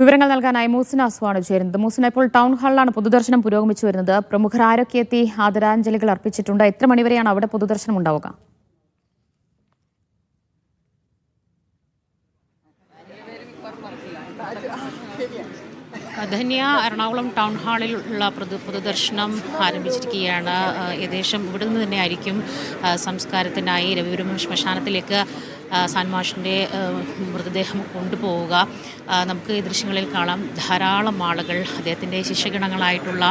വിവരങ്ങൾ നൽകാനായി മൂസിന അസ്വാണ് ചേരുന്നത്. മൂസിന, ഇപ്പോൾ ടൗൺ ഹാളിലാണ് പൊതുദർശനം പുരോഗമിച്ചു വരുന്നത്. പ്രമുഖർ ആരൊക്കെ എത്തി ആദരാഞ്ജലികൾ അർപ്പിച്ചിട്ടുണ്ട്? എത്ര മണിവരെയാണ് അവിടെ പൊതുദർശനം ഉണ്ടാവുക? ധന്യ, എറണാകുളം ടൗൺ ഹാളിലുള്ള പൊതുദർശനം ആരംഭിച്ചിരിക്കുകയാണ്. ഏകദേശം ഇവിടെ നിന്ന് തന്നെ ആയിരിക്കും സംസ്കാരത്തിനായി രവിപുരം ശ്മശാനത്തിലേക്ക് സാൻമാഷിൻ്റെ മൃതദേഹം കൊണ്ടുപോവുക. നമുക്ക് ഈ ദൃശ്യങ്ങളിൽ കാണാം ധാരാളം ആളുകൾ അദ്ദേഹത്തിൻ്റെ ശിഷ്യഗണങ്ങളായിട്ടുള്ള,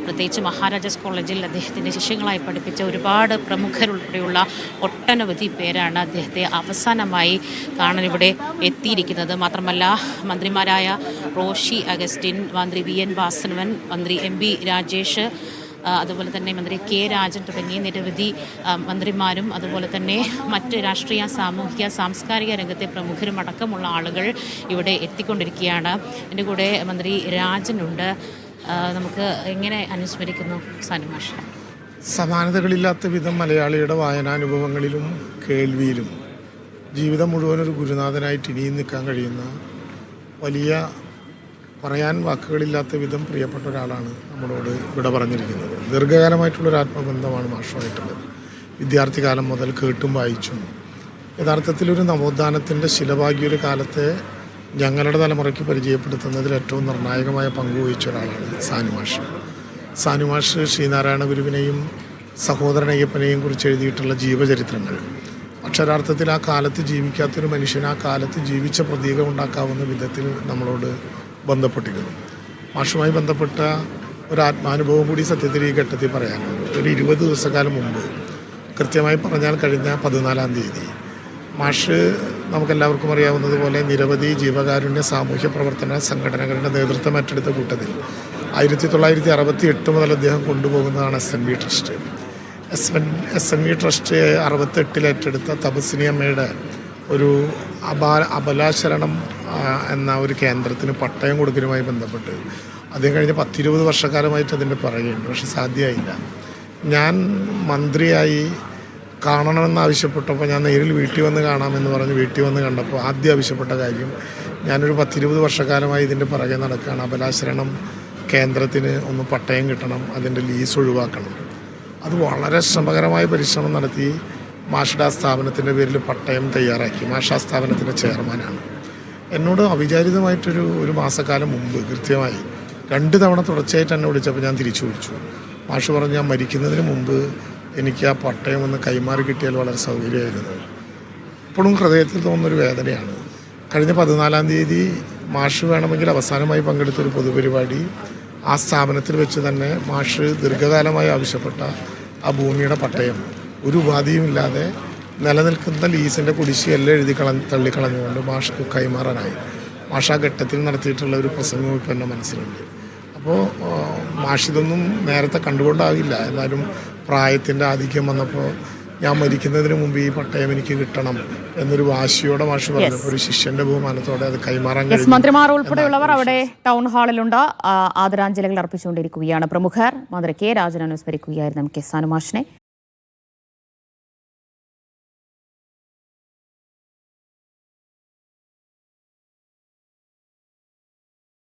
പ്രത്യേകിച്ച് മഹാരാജാസ് കോളേജിൽ അദ്ദേഹത്തിൻ്റെ ശിഷ്യങ്ങളായി പഠിപ്പിച്ച ഒരുപാട് പ്രമുഖരുൾപ്പെടെയുള്ള ഒട്ടനവധി പേരാണ് അദ്ദേഹത്തെ അവസാനമായി കാണാൻ ഇവിടെ എത്തിയിരിക്കുന്നത്. മാത്രമല്ല, മന്ത്രിമാരായ റോഷി അഗസ്റ്റിൻ, മന്ത്രി VN വാസവൻ, മന്ത്രി MB രാജേഷ്, അതുപോലെ തന്നെ മന്ത്രി K രാജൻ തുടങ്ങിയ നിരവധി മന്ത്രിമാരും അതുപോലെ തന്നെ മറ്റ് രാഷ്ട്രീയ, സാമൂഹിക, സാംസ്കാരിക രംഗത്തെ പ്രമുഖരും അടക്കമുള്ള ആളുകൾ ഇവിടെ എത്തിക്കൊണ്ടിരിക്കുകയാണ്. എൻ്റെ കൂടെ മന്ത്രി രാജനുണ്ട്. നമുക്ക് എങ്ങനെ അനുസ്മരിക്കുന്നു സാനുമാഷ? സമാനതകളില്ലാത്ത വിധം മലയാളിയുടെ വായനാനുഭവങ്ങളിലും കേൾവിയിലും ജീവിതം മുഴുവൻ ഒരു ഗുരുനാഥനായിട്ട് ഇനിയും നിൽക്കാൻ കഴിയുന്ന, വലിയ പറയാൻ വാക്കുകളില്ലാത്ത വിധം പ്രിയപ്പെട്ട ഒരാളാണ് നമ്മളോട് ഇവിടെ പറഞ്ഞിരിക്കുന്നത്. ദീർഘകാലമായിട്ടുള്ളൊരു ആത്മബന്ധമാണ് മാഷുമായിട്ടുള്ളത്. വിദ്യാർത്ഥി കാലം മുതൽ കേട്ടും വായിച്ചും യഥാർത്ഥത്തിലൊരു നവോത്ഥാനത്തിൻ്റെ ശിലഭാഗ്യൊരു കാലത്തെ ഞങ്ങളുടെ തലമുറയ്ക്ക് പരിചയപ്പെടുത്തുന്നതിൽ ഏറ്റവും നിർണായകമായ പങ്കുവഹിച്ച ഒരാളാണ് സാനുമാഷ്. സാനുമാഷ് ശ്രീനാരായണ ഗുരുവിനെയും സഹോദരൻ അയ്യപ്പനെയും കുറിച്ച് എഴുതിയിട്ടുള്ള ജീവചരിത്രങ്ങൾ അക്ഷരാർത്ഥത്തിൽ ആ കാലത്ത് ജീവിക്കാത്തൊരു മനുഷ്യൻ ആ കാലത്ത് ജീവിച്ച പ്രതീകം ഉണ്ടാക്കാവുന്ന വിധത്തിൽ നമ്മളോട് ബന്ധപ്പെട്ടിരുന്നു. മാഷുമായി ബന്ധപ്പെട്ട ഒരു ആത്മാനുഭവം കൂടി സത്യത്തിൽ ഈ ഘട്ടത്തിൽ പറയാനുണ്ട്. ഒരു 20 ദിവസക്കാലം മുമ്പ്, കൃത്യമായി പറഞ്ഞാൽ കഴിഞ്ഞ 14-ാം തീയതി, മാഷ് നമുക്കെല്ലാവർക്കും അറിയാവുന്നതുപോലെ നിരവധി ജീവകാരുണ്യ സാമൂഹ്യ പ്രവർത്തന സംഘടനകളുടെ നേതൃത്വം ഏറ്റെടുത്ത കൂട്ടത്തിൽ 1968 മുതൽ അദ്ദേഹം കൊണ്ടുപോകുന്നതാണ് SNV ട്രസ്റ്റ്. SNV ട്രസ്റ്റ് 68 ഏറ്റെടുത്ത തപസ്വിനി അമ്മയുടെ ഒരു അബലാശരണം എന്ന ഒരു കേന്ദ്രത്തിന് പട്ടയം കൊടുക്കലുമായി ബന്ധപ്പെട്ട് അദ്ദേഹം കഴിഞ്ഞ 10-20 വർഷക്കാലമായിട്ട് അതിൻ്റെ പറയുന്നുണ്ട്. പക്ഷെ സാധ്യമായില്ല. ഞാൻ മന്ത്രിയായി കാണണമെന്നാവശ്യപ്പെട്ടപ്പോൾ ഞാൻ നേരിൽ വീട്ടിൽ വന്ന് കാണാമെന്ന് പറഞ്ഞ് വീട്ടിൽ വന്ന് കണ്ടപ്പോൾ ആദ്യം ആവശ്യപ്പെട്ട കാര്യം, ഞാനൊരു 10-20 വർഷക്കാലമായി ഇതിൻ്റെ പുറകെ നടക്കുകയാണ്. അബലാശരണം കേന്ദ്രത്തിന് ഒന്ന് പട്ടയം കിട്ടണം, അതിൻ്റെ ലീസ് ഒഴിവാക്കണം. അത് വളരെ ശ്രമകരമായ പരിശ്രമം നടത്തി മാഷ് ആ സ്ഥാപനത്തിൻ്റെ പേരിൽ പട്ടയം തയ്യാറാക്കി. മാഷ് ആ സ്ഥാപനത്തിൻ്റെ ചെയർമാനാണ്. എന്നോട് അവിചാരിതമായിട്ടൊരു മാസക്കാലം മുമ്പ് കൃത്യമായി 2 തവണ തുടർച്ചയായിട്ട് എന്നെ വിളിച്ചപ്പോൾ ഞാൻ തിരിച്ചു വിളിച്ചു. മാഷ് പറഞ്ഞു, ഞാൻ മരിക്കുന്നതിന് മുമ്പ് എനിക്ക് ആ പട്ടയം ഒന്ന് കൈമാറി കിട്ടിയാൽ വളരെ സൗകര്യമായിരുന്നു. ഇപ്പോഴും ഹൃദയത്തിൽ തോന്നുന്നൊരു വേദനയാണ്. കഴിഞ്ഞ 14-ാം തീയതി മാഷ് വേണമെങ്കിൽ അവസാനമായി പങ്കെടുത്തൊരു പൊതുപരിപാടി, ആ സ്ഥാപനത്തിൽ വെച്ച് തന്നെ മാഷ് ദീർഘകാലമായി ആവശ്യപ്പെട്ട ആ ഭൂമിയുടെ പട്ടയം ഒരു ഉപാധിയുമില്ലാതെ നിലനിൽക്കുന്ന ലീസിൻ്റെ കുടിശ്ശികയെല്ലാം തള്ളിക്കളഞ്ഞുകൊണ്ട് മാഷ്ക്ക് കൈമാറാനായി. മാഷ് ആ ഘട്ടത്തിൽ നടത്തിയിട്ടുള്ള ഒരു പ്രസംഗവും ഇപ്പം എൻ്റെ മനസ്സിലുണ്ട്. അപ്പോൾ മാഷിതൊന്നും നേരത്തെ കണ്ടുകൊണ്ടാകില്ല. എന്നാലും പ്രായത്തിൻ്റെ ആധിക്യം വന്നപ്പോൾ ഞാൻ മരിക്കുന്നതിന് മുമ്പ് ഈ പട്ടയം എനിക്ക് കിട്ടണം എന്നൊരു വാശിയോടെ മാഷ് പറഞ്ഞപ്പോൾ ഒരു ശിഷ്യന്റെ ബഹുമാനത്തോടെ അത് കൈമാറാൻ കഴിയും. മന്ത്രിമാർ ഉൾപ്പെടെയുള്ളവർ അവിടെ ടൗൺ ഹാളിലുണ്ട്. ആദരാഞ്ജലികൾ അർപ്പിച്ചുകൊണ്ടിരിക്കുകയാണ് പ്രമുഖർ. മന്ത്രി K രാജൻ അനുസ്മരിക്കുകയായിരുന്നു സാനുമാഷിനെ.